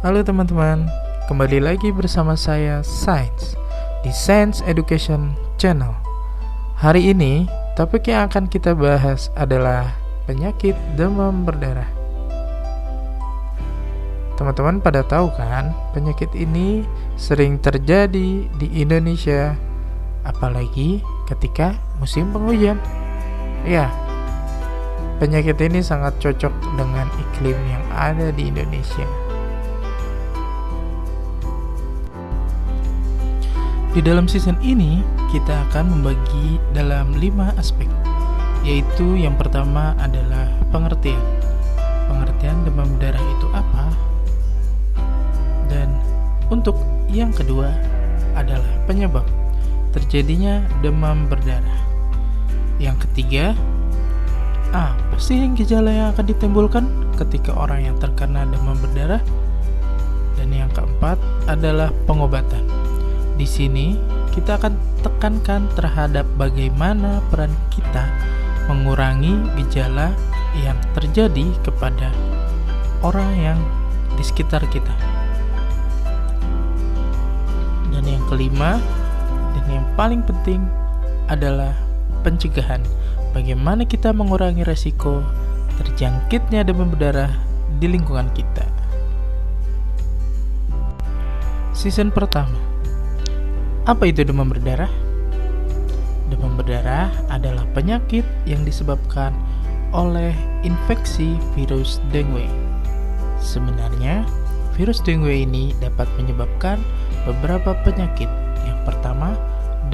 Halo teman-teman, kembali lagi bersama saya Sains di Science Education Channel. Hari ini topik yang akan kita bahas adalah penyakit demam berdarah. Teman-teman pada tahu kan, penyakit ini sering terjadi di Indonesia, apalagi ketika musim penghujan. Ya, penyakit ini sangat cocok dengan iklim yang ada di Indonesia. Di dalam season ini, kita akan membagi dalam 5 aspek, yaitu yang pertama adalah pengertian. Pengertian demam berdarah itu apa? Dan untuk yang kedua adalah penyebab terjadinya demam berdarah. Yang ketiga, apa sih gejala yang akan ditimbulkan ketika orang yang terkena demam berdarah? Dan yang keempat adalah pengobatan. Di sini kita akan tekankan terhadap bagaimana peran kita mengurangi gejala yang terjadi kepada orang yang di sekitar kita. Dan yang kelima dan yang paling penting adalah pencegahan. Bagaimana kita mengurangi resiko terjangkitnya demam berdarah di lingkungan kita. Season pertama. Apa itu demam berdarah? Demam berdarah adalah penyakit yang disebabkan oleh infeksi virus dengue. Sebenarnya, virus dengue ini dapat menyebabkan beberapa penyakit. Yang pertama,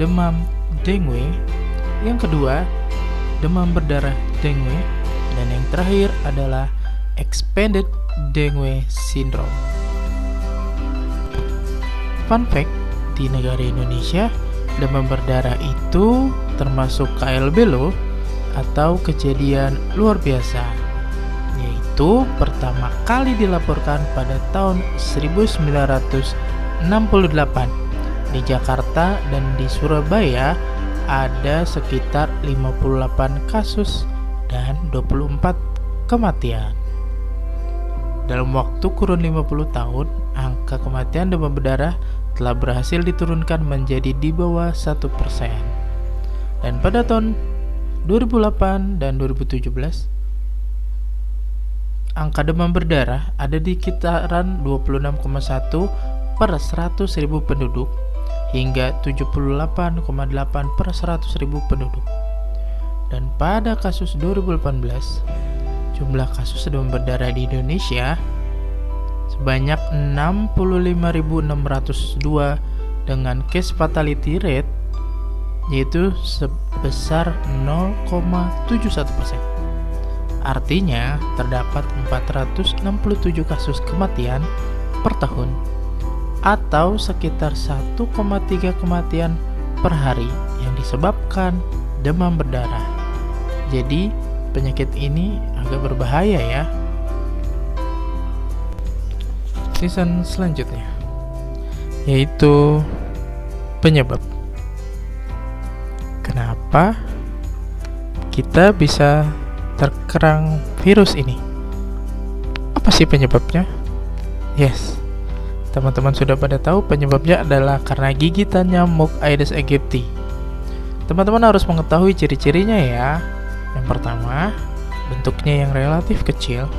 demam dengue. Yang kedua, demam berdarah dengue. Dan yang terakhir adalah expanded dengue syndrome. Fun fact, di negara Indonesia, demam berdarah itu termasuk KLB loh, atau kejadian luar biasa, yaitu pertama kali dilaporkan pada tahun 1968 di Jakarta, dan di Surabaya ada sekitar 58 kasus dan 24 kematian. Dalam waktu kurun 50 tahun, angka kematian demam berdarah telah berhasil diturunkan menjadi di bawah 1%. Dan pada tahun 2008 dan 2017, angka demam berdarah ada di kisaran 26,1 per 100.000 penduduk hingga 78,8 per 100.000 penduduk. Dan pada kasus 2018, jumlah kasus demam berdarah di Indonesia sebanyak 65.602 dengan case fatality rate yaitu sebesar 0,71%. Artinya terdapat 467 kasus kematian per tahun atau sekitar 1,3 kematian per hari yang disebabkan demam berdarah. Jadi penyakit ini agak berbahaya ya. Season selanjutnya yaitu penyebab. Kenapa kita bisa terkerang virus ini? Apa sih penyebabnya? Yes, teman-teman sudah pada tahu penyebabnya adalah karena gigitan nyamuk Aedes aegypti. Teman-teman harus mengetahui ciri-cirinya ya. Yang pertama, bentuknya yang relatif kecil,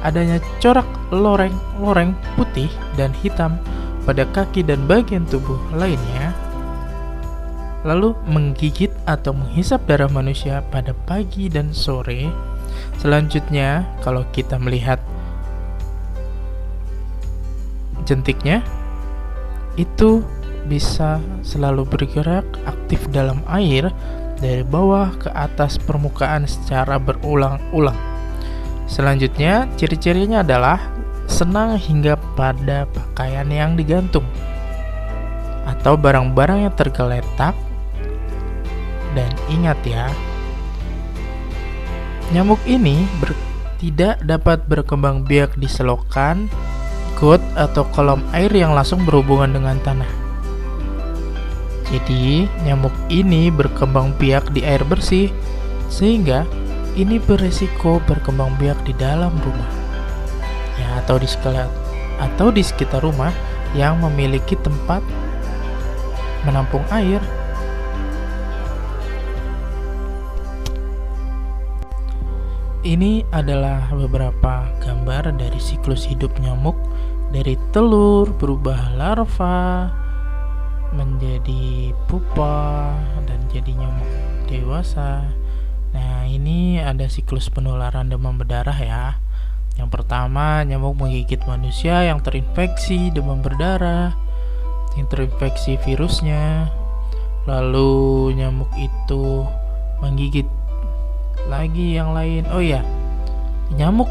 adanya corak loreng-loreng putih dan hitam pada kaki dan bagian tubuh lainnya, lalu menggigit atau menghisap darah manusia pada pagi dan sore. Selanjutnya, kalau kita melihat jentiknya, itu bisa selalu bergerak aktif dalam air dari bawah ke atas permukaan secara berulang-ulang. Selanjutnya, ciri-cirinya adalah senang hingga pada pakaian yang digantung atau barang-barang yang tergeletak. Dan ingat ya, nyamuk ini tidak dapat berkembang biak di selokan, got, atau kolam air yang langsung berhubungan dengan tanah. Jadi, nyamuk ini berkembang biak di air bersih, sehingga ini beresiko berkembang biak di dalam rumah ya, atau di atau di sekitar rumah yang memiliki tempat menampung air. Ini adalah beberapa gambar dari siklus hidup nyamuk, dari telur berubah larva menjadi pupa dan jadi nyamuk dewasa. Nah, ini ada siklus penularan demam berdarah ya. Yang pertama, nyamuk menggigit manusia yang terinfeksi demam berdarah, yang terinfeksi virusnya. Lalu nyamuk itu menggigit lagi yang lain. Oh ya, nyamuk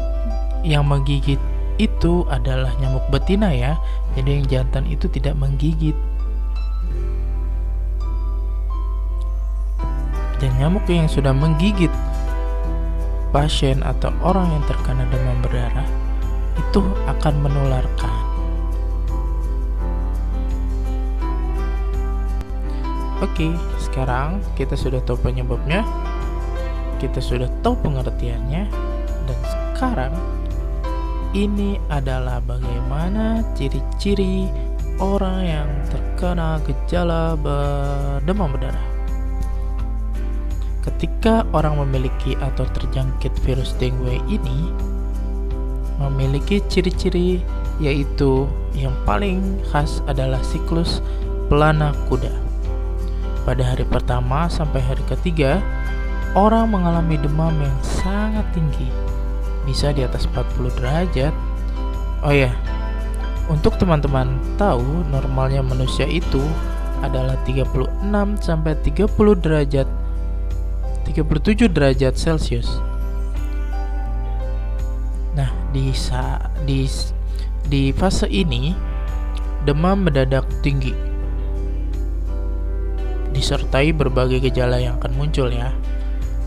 yang menggigit itu adalah nyamuk betina ya. Jadi yang jantan itu tidak menggigit. Dan nyamuk yang sudah menggigit pasien atau orang yang terkena demam berdarah itu akan menularkan. Oke, sekarang kita sudah tahu penyebabnya, kita sudah tahu pengertiannya, dan sekarang ini adalah bagaimana ciri-ciri orang yang terkena gejala demam berdarah. Ketika orang memiliki atau terjangkit virus dengue ini memiliki ciri-ciri, yaitu yang paling khas adalah siklus pelana kuda. Pada hari pertama sampai hari ketiga, orang mengalami demam yang sangat tinggi, bisa di atas 40 derajat. Oh ya, untuk teman-teman tahu, normalnya manusia itu adalah 36 sampai 37 derajat Celcius. Nah, di fase ini demam mendadak tinggi, disertai berbagai gejala yang akan muncul ya.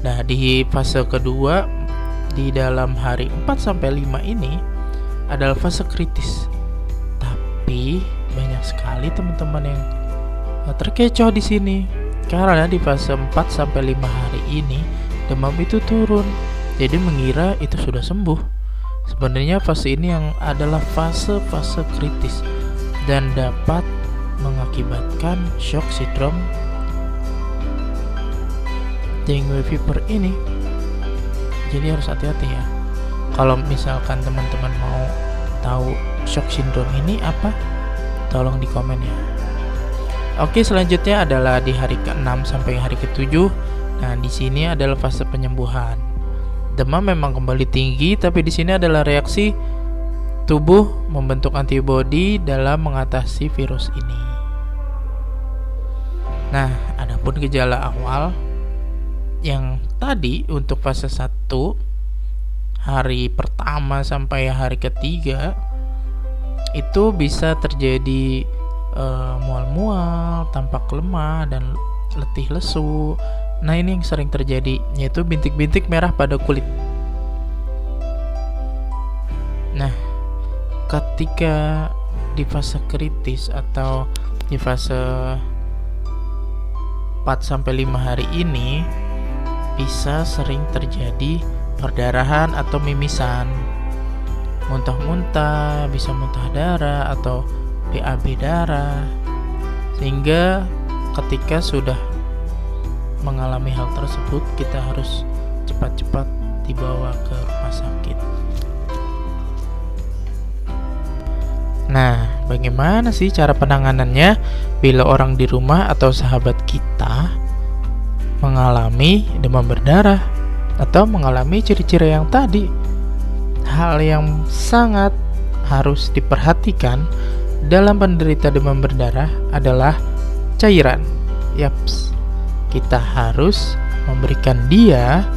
Nah, di fase kedua, di dalam hari 4-5 ini adalah fase kritis. Tapi banyak sekali teman-teman yang terkecoh di sini. Karena di fase 4-5 hari ini demam itu turun. Jadi mengira itu sudah sembuh. Sebenarnya fase ini yang adalah fase-fase kritis dan dapat mengakibatkan shock syndrome dengue fever ini. Jadi harus hati-hati ya. Kalau misalkan teman-teman mau tahu shock syndrome ini apa, tolong di komen ya. Oke, selanjutnya adalah di hari ke-6 sampai hari ke-7. Nah, di sini adalah fase penyembuhan. Demam memang kembali tinggi, tapi di sini adalah reaksi tubuh membentuk antibodi dalam mengatasi virus ini. Nah, adapun gejala awal yang tadi untuk fase 1 hari pertama sampai hari ketiga itu bisa terjadi mual-mual, tampak lemah dan letih lesu. Nah, ini yang sering terjadi, yaitu bintik-bintik merah pada kulit. Nah, ketika di fase kritis atau di fase 4-5 hari ini bisa sering terjadi perdarahan atau mimisan, muntah-muntah, bisa muntah darah atau BAB darah. Sehingga ketika sudah mengalami hal tersebut, kita harus cepat-cepat dibawa ke rumah sakit. Nah, bagaimana sih cara penanganannya bila orang di rumah atau sahabat kita mengalami demam berdarah atau mengalami ciri-ciri yang tadi? Hal yang sangat harus diperhatikan dalam penderita demam berdarah adalah cairan. Yaps, kita harus memberikan dia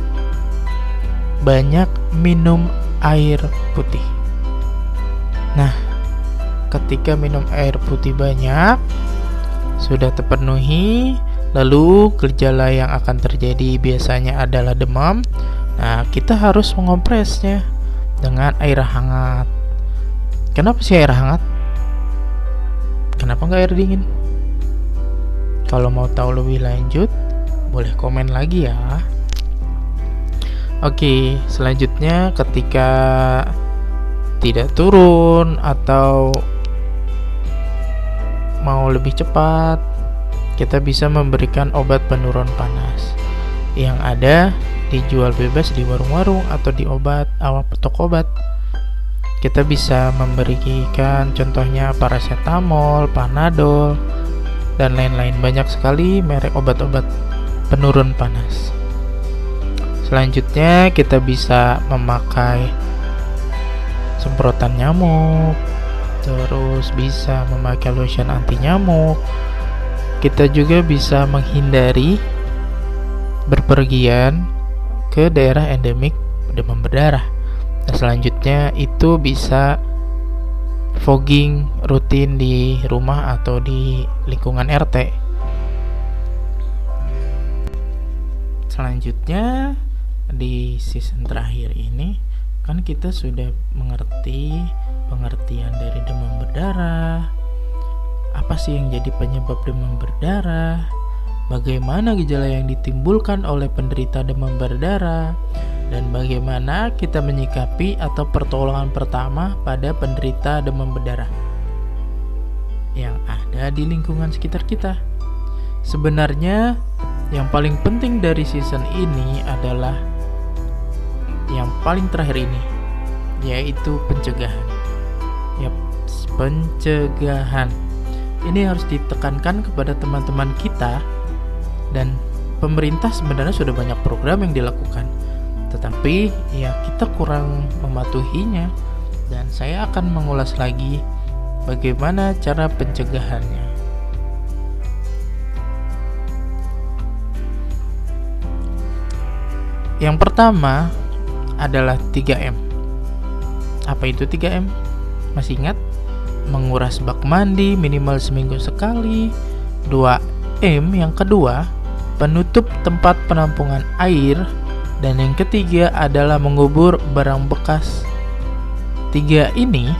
banyak minum air putih. Nah, ketika minum air putih banyak, sudah terpenuhi, lalu gejala yang akan terjadi biasanya adalah demam. Nah, kita harus mengompresnya dengan air hangat. Kenapa sih air hangat? Kenapa nggak air dingin? Kalau mau tahu lebih lanjut, boleh komen lagi ya. Oke, selanjutnya ketika tidak turun atau mau lebih cepat, kita bisa memberikan obat penurun panas yang ada dijual bebas di warung-warung atau di toko obat. Kita bisa memberikan contohnya paracetamol, panadol, dan lain-lain. Banyak sekali merek obat-obat penurun panas. Selanjutnya kita bisa memakai semprotan nyamuk, terus bisa memakai lotion anti nyamuk. Kita juga bisa menghindari berpergian ke daerah endemik demam berdarah. Nah, selanjutnya itu bisa fogging rutin di rumah atau di lingkungan RT. Selanjutnya di season terakhir ini kan kita sudah mengerti pengertian dari demam berdarah, apa sih yang jadi penyebab demam berdarah, bagaimana gejala yang ditimbulkan oleh penderita demam berdarah, dan bagaimana kita menyikapi atau pertolongan pertama pada penderita demam berdarah yang ada di lingkungan sekitar kita. Sebenarnya yang paling penting dari season ini adalah yang paling terakhir ini, yaitu pencegahan. Yap, pencegahan. Ini harus ditekankan kepada teman-teman kita, dan pemerintah sebenarnya sudah banyak program yang dilakukan, tetapi ya kita kurang mematuhinya, dan saya akan mengulas lagi bagaimana cara pencegahannya. Yang pertama adalah 3M. Apa itu 3M? Masih ingat? Menguras bak mandi minimal seminggu sekali. 2M yang kedua, penutup tempat penampungan air. Dan yang ketiga adalah mengubur barang bekas. 3M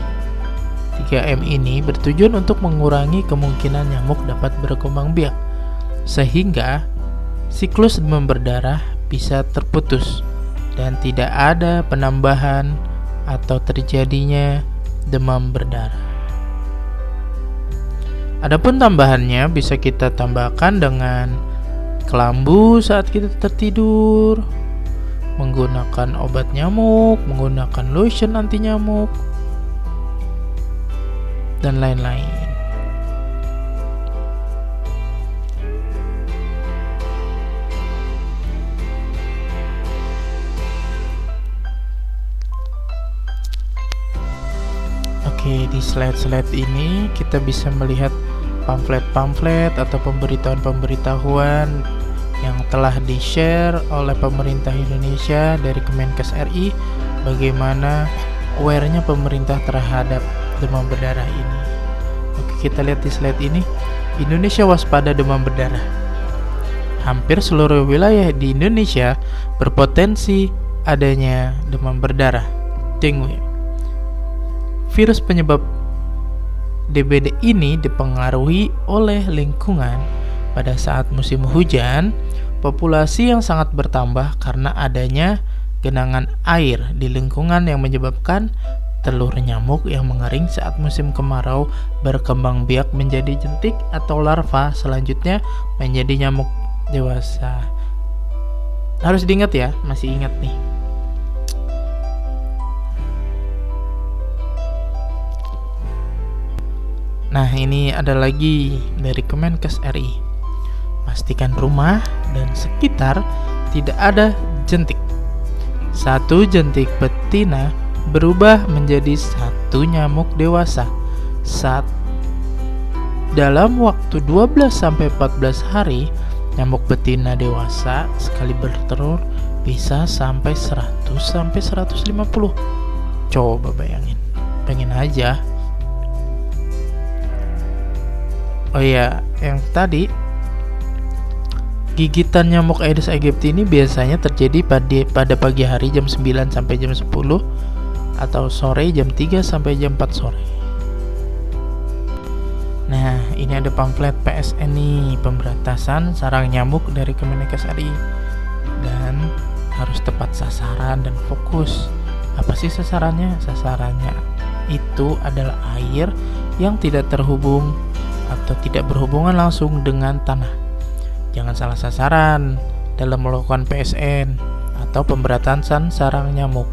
ini bertujuan untuk mengurangi kemungkinan nyamuk dapat berkembang biak, sehingga siklus demam berdarah bisa terputus dan tidak ada penambahan atau terjadinya demam berdarah. Adapun tambahannya bisa kita tambahkan dengan kelambu saat kita tertidur, menggunakan obat nyamuk, menggunakan lotion anti nyamuk, dan lain-lain. Oke, di slide-slide ini kita bisa melihat pamflet-pamflet atau pemberitahuan-pemberitahuan yang telah di-share oleh pemerintah Indonesia dari Kemenkes RI, bagaimana aware-nya pemerintah terhadap demam berdarah ini. Oke, kita lihat di slide ini. Indonesia waspada demam berdarah. Hampir seluruh wilayah di Indonesia berpotensi adanya demam berdarah, dengue. Virus penyebab DBD ini dipengaruhi oleh lingkungan. Pada saat musim hujan, populasi yang sangat bertambah karena adanya genangan air di lingkungan yang menyebabkan telur nyamuk yang mengering saat musim kemarau berkembang biak menjadi jentik atau larva, selanjutnya menjadi nyamuk dewasa. Harus diingat ya, masih ingat nih. Nah, ini ada lagi dari Kemenkes RI. Pastikan rumah dan sekitar tidak ada jentik. 1 jentik betina berubah menjadi 1 nyamuk dewasa dalam waktu 12-14 hari. Nyamuk betina dewasa sekali bertelur bisa sampai 100-150. Coba bayangin, pengen aja. Oh iya, yang tadi, gigitan nyamuk Aedes aegypti ini biasanya terjadi pada pagi hari jam 9 sampai jam 10 atau sore jam 3 sampai jam 4 sore. Nah, ini ada pamflet PSN nih, pemberantasan sarang nyamuk dari Kemenkes RI. Dan harus tepat sasaran dan fokus. Apa sih sasarannya? Sasarannya itu adalah air yang tidak terhubung atau tidak berhubungan langsung dengan tanah. Jangan salah sasaran dalam melakukan PSN atau pemberantasan sarang nyamuk.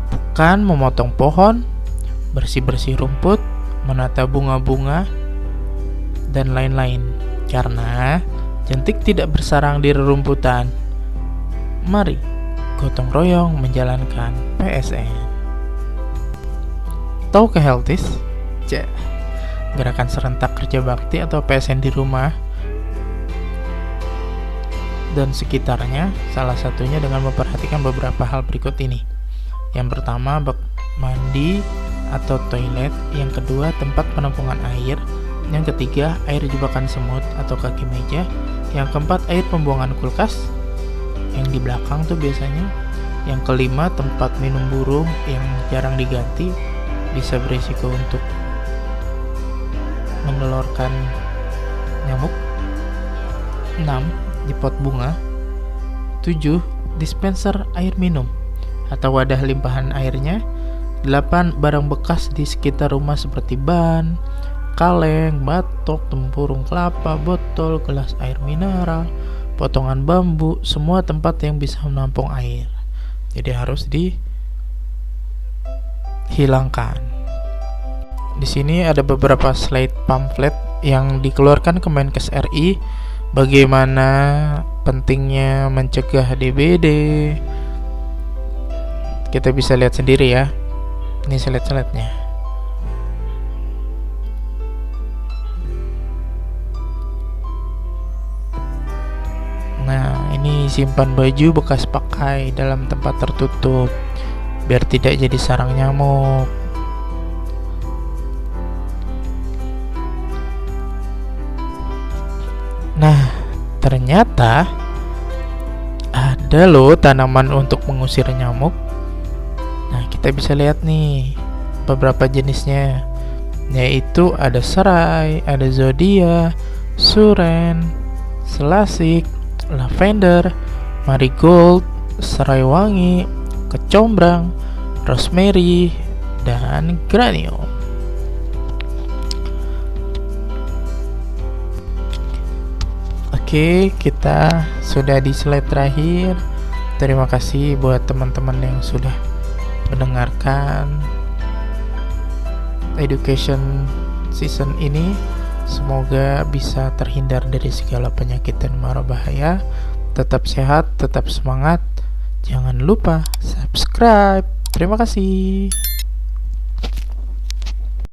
Bukan memotong pohon, bersih-bersih rumput, menata bunga-bunga, dan lain-lain. Karena jentik tidak bersarang di rerumputan. Mari gotong royong menjalankan PSN. Tahukah Healthies? Gerakan serentak kerja bakti atau PSN di rumah dan sekitarnya, salah satunya dengan memperhatikan beberapa hal berikut ini. Yang pertama, bak mandi atau toilet. Yang kedua, tempat penampungan air. Yang ketiga, air jebakan semut atau kaki meja. Yang keempat, air pembuangan kulkas yang di belakang tuh biasanya. Yang kelima, tempat minum burung yang jarang diganti, bisa berisiko untuk menelurkan nyamuk. 6. Di pot bunga. 7. Dispenser air minum atau wadah limpahan airnya. 8. Barang bekas di sekitar rumah seperti ban, kaleng, batok, tempurung kelapa, botol, gelas air mineral, potongan bambu, semua tempat yang bisa menampung air. Jadi harus dihilangkan. Di sini ada beberapa slide pamflet yang dikeluarkan Kemenkes RI. Bagaimana pentingnya mencegah DBD. Kita bisa lihat sendiri ya. Ini slide-slide-nya. Nah, ini simpan baju bekas pakai dalam tempat tertutup biar tidak jadi sarang nyamuk. Nah, ternyata ada loh tanaman untuk mengusir nyamuk. Nah, kita bisa lihat nih beberapa jenisnya, yaitu ada serai, ada zodia, suren, selasik, lavender, marigold, serai wangi, kecombrang, rosemary, dan geranium. Oke, kita sudah di slide terakhir. Terima kasih buat teman-teman yang sudah mendengarkan education season ini. Semoga bisa terhindar dari segala penyakit dan mara bahaya. Tetap sehat, tetap semangat. Jangan lupa subscribe. Terima kasih.